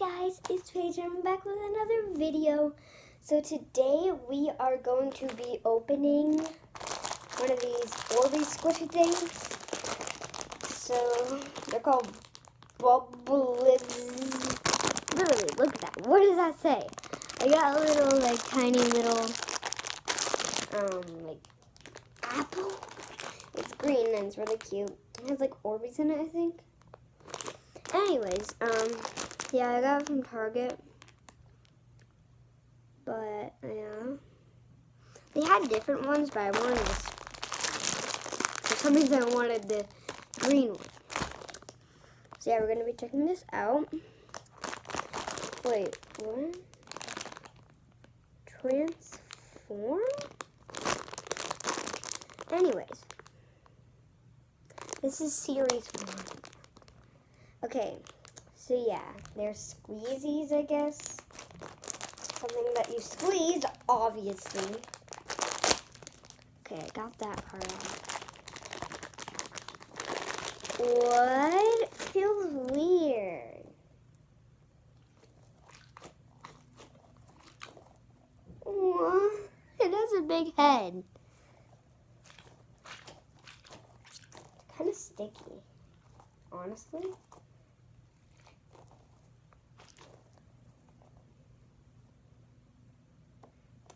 guys, it's Paige and I'm back with another video. So today we are going to be opening one of these Orbeez squishy things. So they're called bubbles. Literally, look at that. What does that say? I got a little like tiny little like apple. It's green and it's really cute. It has like Orbeez in it, I think. Anyways, yeah, I got it from Target, but yeah, they had different ones, but I wanted this. For some reason, I wanted the green one. So yeah, we're gonna be checking this out. Wait, what? Transform? Anyways, this is series 1. Okay, so yeah, there's squeezies, I guess. Something that you squeeze, obviously. Okay, I got that part out. What? It feels weird. Aww, it has a big head. It's kind of sticky, honestly.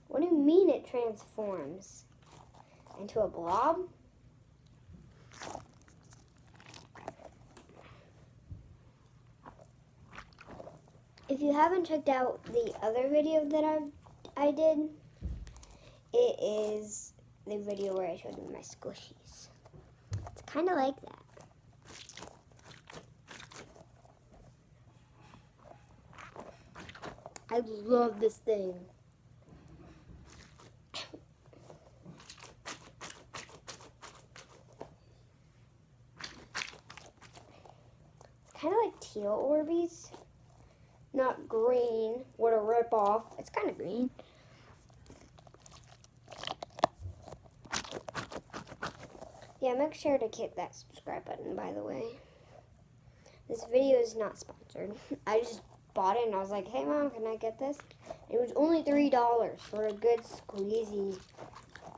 What do you mean it transforms into a blob? If you haven't checked out the other video that I did, it is the video where I showed you my squishies. It's kind of like that. I love this thing. Kind of like teal Orbeez, not green. What a rip-off. It's kind of green. Yeah, make sure to hit that subscribe button, by the way. This video is not sponsored. I just bought it and I was like, hey Mom, can I get this? It was only $3 for a good squeezy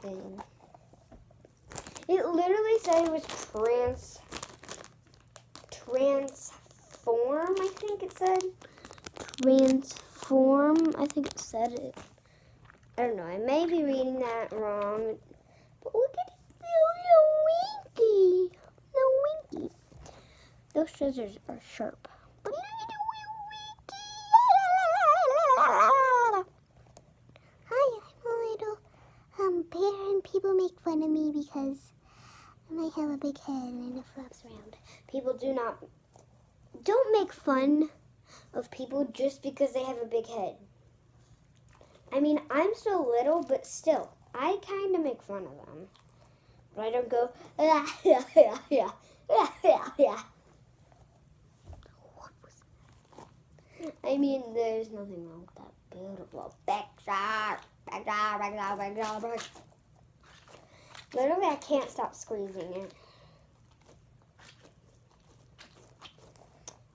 thing. It literally said it was transform, I think it said. Transform, I think it said it. I don't know, I may be reading that wrong. But look at it, little winky. Little winky. Those scissors are sharp. But look at the winky. Hi, I'm a little bear and people make fun of me because I might have a big head and it flaps around. People don't make fun of people just because they have a big head. I mean, I'm still little, but still, I kind of make fun of them. But I don't go, yeah. What was that? I mean, there's nothing wrong with that beautiful picture. Literally, I can't stop squeezing it.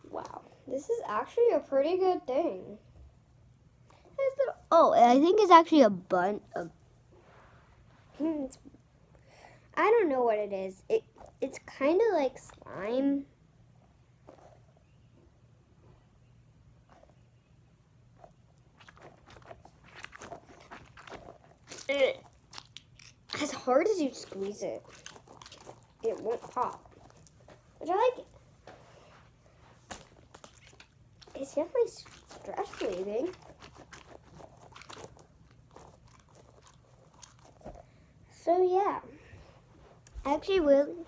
Wow, this is actually a pretty good thing. Oh, I think it's actually a bunch of. I don't know what it is. It's kind of like slime. As hard as you squeeze it, it won't pop. Which I like it. It's definitely stress relieving. So yeah, I actually really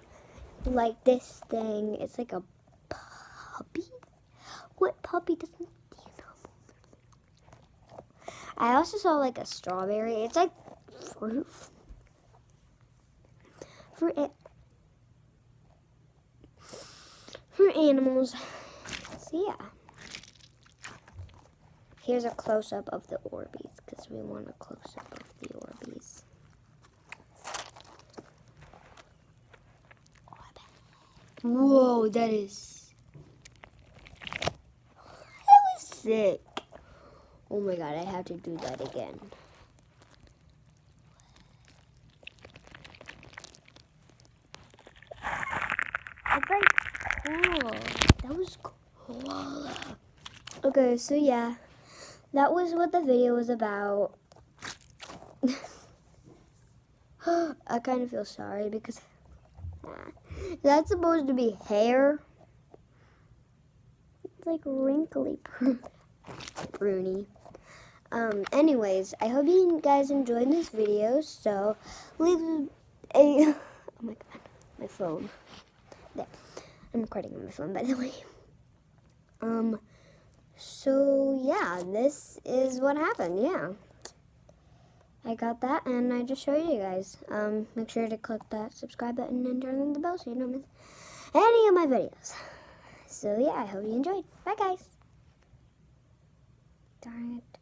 like this thing. It's like a puppy. What puppy doesn't you know? I also saw like a strawberry. It's like fruit. For animals. So yeah. Here's a close-up of the Orbeez because we want a close-up of the Orbeez. Whoa, that is sick. Oh my god, I have to do that again. It's like cool. That was cool. Okay, so yeah, that was what the video was about. I kind of feel sorry because that's supposed to be hair. It's like wrinkly pruny. Anyways, I hope you guys enjoyed this video. So leave a oh my god, my phone. There. I'm recording on my phone, by the way. So yeah, this is what happened. Yeah, I got that, and I just showed you guys. Make sure to click that subscribe button and turn on the bell so you don't miss any of my videos. So yeah, I hope you enjoyed. Bye guys. Darn it.